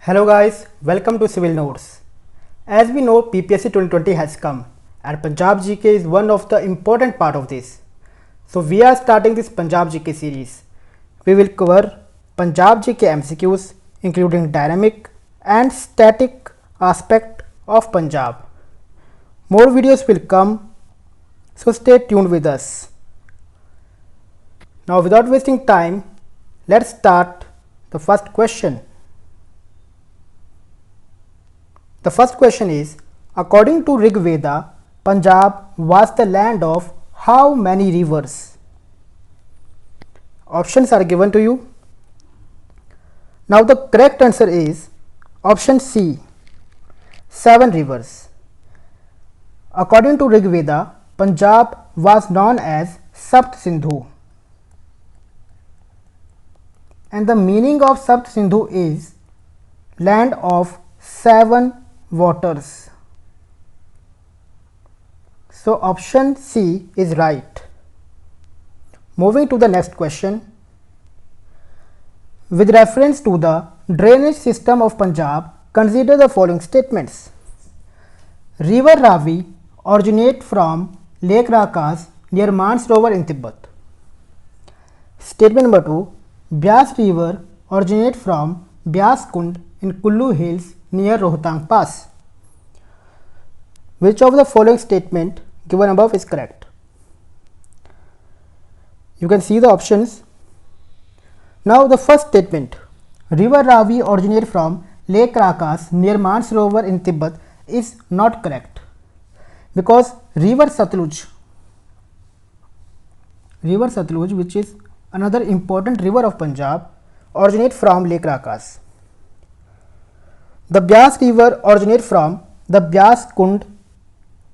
Hello guys, welcome to Civil Notes. As we know, PPSC 2020 has come and Punjab GK is one of the important part of this. So we are starting this Punjab GK series. We will cover Punjab GK MCQs including dynamic and static aspect of Punjab. More videos will come, so stay tuned with us. Now without wasting time, let's start the first question. The first question is, according to Rig Veda, Punjab was the land of how many rivers? Options are given to you. Now the correct answer is option C, 7 rivers. According to Rig Veda, Punjab was known as Sapt Sindhu. And the meaning of Sapt Sindhu is land of 7 waters. So option C is right. Moving to the next question. With reference to the drainage system of Punjab, consider the following statements. River Ravi originates from Lake Rakas near Mansarovar in Tibet. Statement number 2. Byas River originates from Byas Kund in Kullu Hills near Rohtang Pass. Which of the following statement given above is correct? You can see the options. Now the first statement, River Ravi originates from Lake Rakas near Mansarovar in Tibet, is not correct because River Satluj, which is another important river of Punjab, originates from Lake Rakas. The Byas River originates from the Byas Kund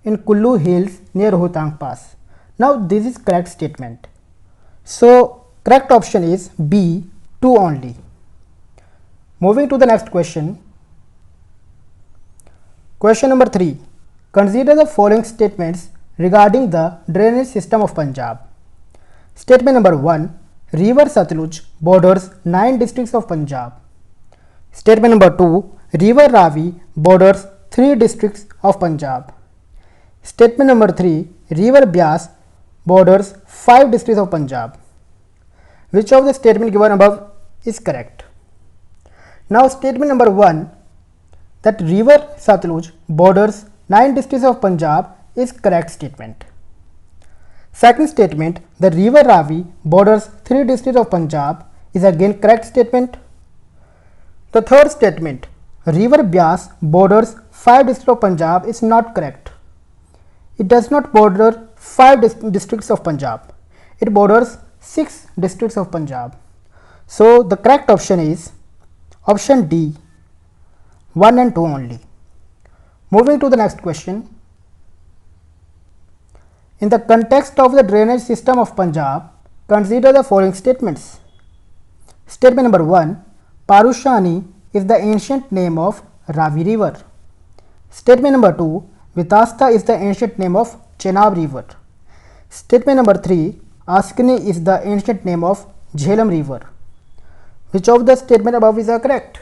in Kullu Hills near Rohtang Pass. Now this is correct statement. So correct option is B, 2 only. Moving to the next question. Question number 3. Consider the following statements regarding the drainage system of Punjab. Statement number 1. River Satluj borders 9 districts of Punjab. Statement number 2. River Ravi borders 3 districts of Punjab. Statement number 3. River Byas borders 5 districts of Punjab. Which of the statement given above is correct? Now statement number 1, that River Satluj borders 9 districts of Punjab is correct statement. Second statement, the River Ravi borders 3 districts of Punjab is again correct statement. The third statement, River Byas borders 5 districts of Punjab is not correct. It does not border 5 districts of Punjab. It borders 6 districts of Punjab. So the correct option is option D, 1 and 2 only. Moving to the next question. In the context of the drainage system of Punjab, consider the following statements. Statement number 1. Parushani is the ancient name of Ravi River. Statement number 2. Vitasta is the ancient name of Chenab River. Statement number 3. Askani is the ancient name of Jhelum River. Which of the statement above is correct?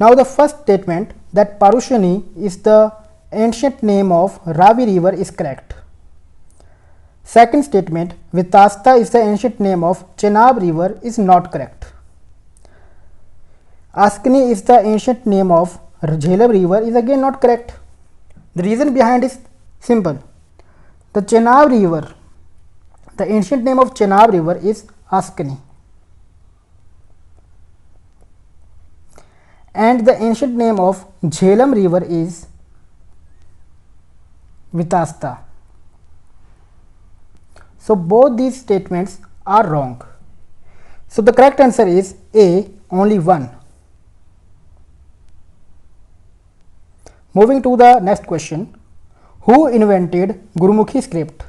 Now the first statement, that Parushani is the ancient name of Ravi River, is correct. Second statement, Vitasta is the ancient name of Chenab River, is not correct. Askani is the ancient name of Jhelum River, is again not correct. The reason behind is simple. The Chenab River, the ancient name of Chenab River is Askani. And the ancient name of Jhelum River is Vitasta. So both these statements are wrong. So the correct answer is A, only 1. Moving to the next question. Who invented Gurumukhi script?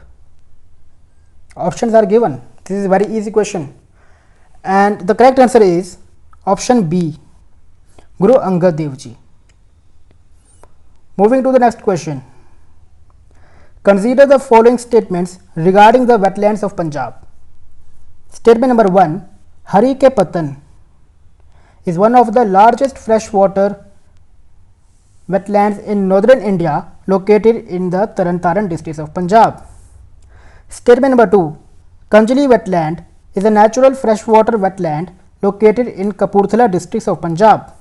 Options are given. This is a very easy question. And the correct answer is option B, Guru Angad Dev Ji. Moving to the next question. Consider the following statements regarding the wetlands of Punjab. Statement number 1. Hari ke Patan is one of the largest freshwater wetlands in northern India located in the Taran district of Punjab. Statement number 2. Kanjli wetland is a natural freshwater wetland located in Kapurthala district of Punjab.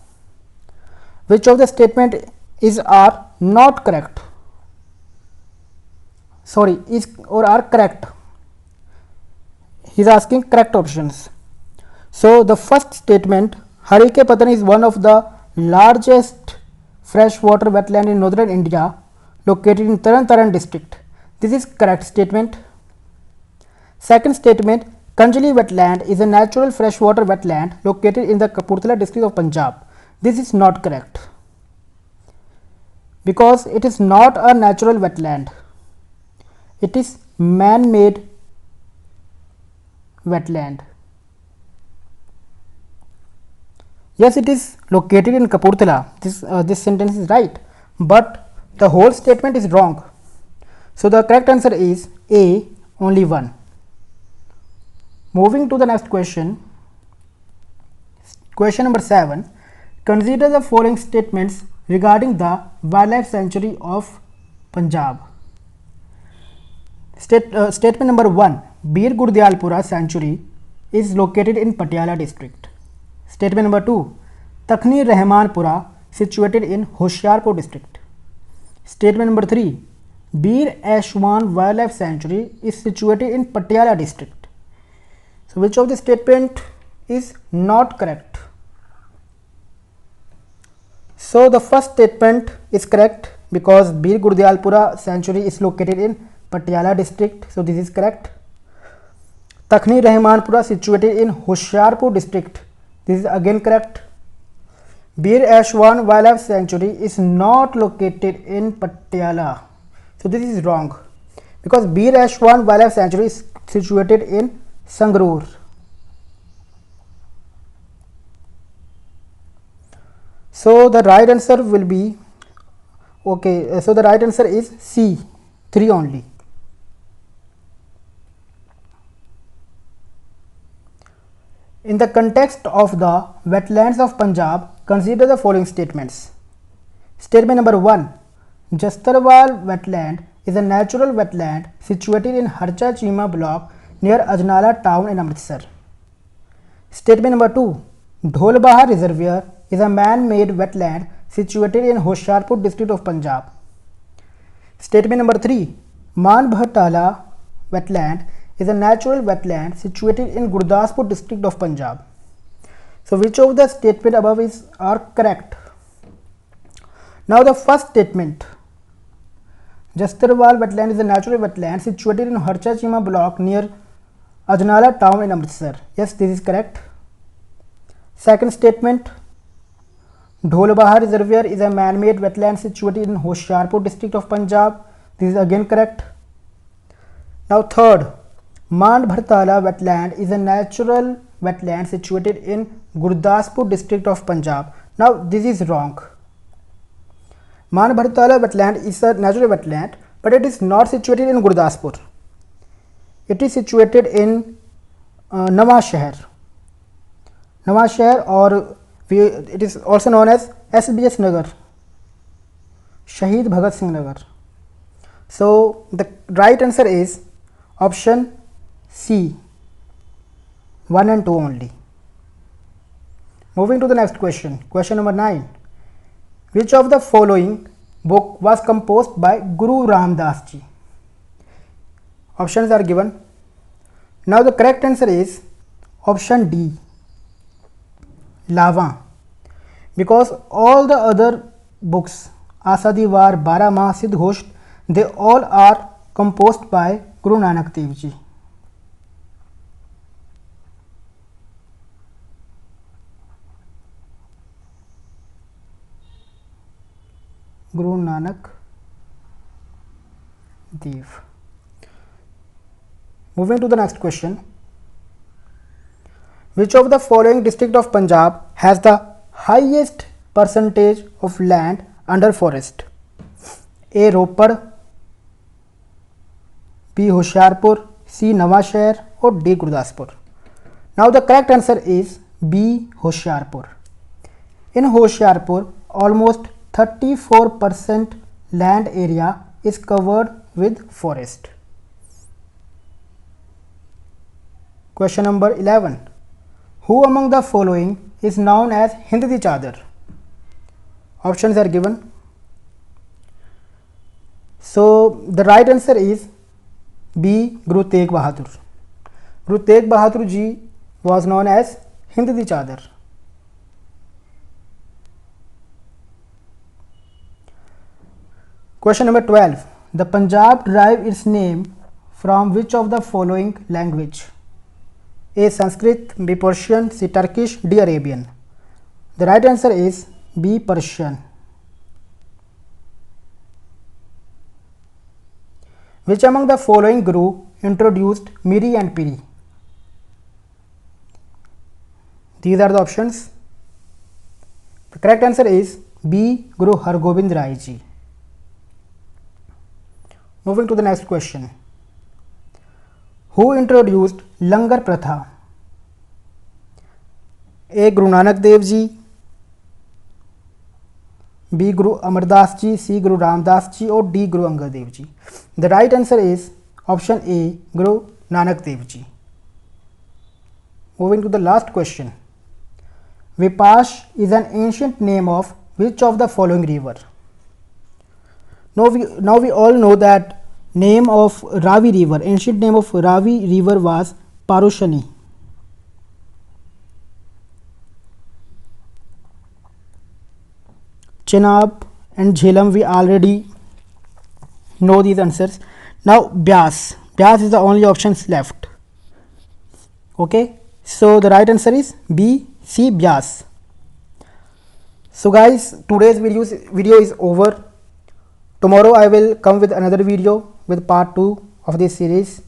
Which of the statement is are not correct? Sorry, is or are correct? He is asking correct options. So the first statement, Hari Ke Patan is one of the largest freshwater wetland in northern India located in Taran district. This is correct statement. Second statement, Kanjli wetland is a natural freshwater wetland located in the Kapurthala district of Punjab. This is not correct because it is not a natural wetland. It is man-made wetland. Yes, it is located in Kapurthala. This sentence is right, but the whole statement is wrong. So the correct answer is A, only one. Moving to the next question. Question number 7. Consider the following statements regarding the wildlife sanctuary of Punjab. Statement number 1. Bir Gurdialpura sanctuary is located in Patiala district. Statement number 2. Takhni Rahmanpura situated in Hoshiarpur district. Statement number 3. Bir Ashwan wildlife sanctuary is situated in Patiala district. So which of the statement is not correct? So the first statement is correct because Bir Gurdialpura sanctuary is located in Patiala district. So this is correct. Takhni Rahmanpura situated in Hoshiarpur district. This is again correct. Bir Ashwan wildlife sanctuary is not located in Patiala. So this is wrong because Bir Ashwan wildlife sanctuary is situated in Sangrur. So the right answer will be okay. So the right answer is C, 3 only. In the context of the wetlands of Punjab, consider the following statements. Statement number 1. Jastarwal wetland is a natural wetland situated in Harcha Chima block near Ajnala town in Amritsar. Statement number 2. Dholbaha reservoir is a man-made wetland situated in Hoshiarpur district of Punjab. Statement number 3. Manbhatala wetland is a natural wetland situated in Gurdaspur district of Punjab. So which of the statement above are correct? Now the first statement, Jastarwal wetland is a natural wetland situated in Harcha Chima block near Ajnala town in Amritsar. Yes, this is correct. Second statement, Dholbaha reservoir is a man-made wetland situated in Hoshiarpur district of Punjab. This is again correct. Now third, Manbhatala wetland is a natural wetland situated in Gurdaspur district of Punjab. Now this is wrong. Manbhatala wetland is a natural wetland, but it is not situated in Gurdaspur. It is situated in Nawashahar. Nawashahar, or it is also known as SBS Nagar, Shahid Bhagat Singh Nagar. So the right answer is option C, 1 and 2 only. Moving to the next question. Question number 9. Which of the following book was composed by Guru Ramdas ji? Options are given. Now the correct answer is option D, Lawan, because all the other books, Asa Di War, Baramah, Siddhghosh, they all are composed by Guru Nanak Dev ji. Guru Nanak Dev. Moving to the next question. Which of the following district of Punjab has the highest percentage of land under forest? A. Ropar, B. Hoshiarpur, C. Nawashahar, or D. Gurdaspur? Now the correct answer is B. Hoshiarpur. In Hoshiarpur, almost 34% land area is covered with forest. Question number 11. Who among the following is known as Hind Di Chadar? Options are given. So the right answer is B. Guru Tegh Bahadur. Guru Tegh Bahadur ji was known as Hind Di Chadar. Question number 12. The Punjab derive its name from which of the following language? A. Sanskrit, B. Persian, C. Turkish, D. Arabian. The right answer is B. Persian. Which among the following guru introduced Miri and Piri? These are the options. The correct answer is B. Guru Hargobind Rai ji. Moving to the next question. Who introduced Langar Pratha? A. Guru Nanak Dev ji, B. Guru Amar Das ji, C. Guru Ramdas ji, or D. Guru Angad Dev ji. The right answer is option A. Guru Nanak Dev ji. Moving to the last question. Vipash is an ancient name of which of the following river? Now we all know that name of Ravi river, ancient name of Ravi river was Parushani. Chenab and Jhelum, we already know these answers. Now Byas is the only options left. Okay, so the right answer is B, C, Byas. So guys, today's video is over. Tomorrow I will come with another video with part 2 of this series.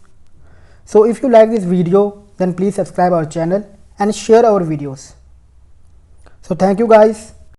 So if you like this video, then please subscribe our channel and share our videos. So thank you guys.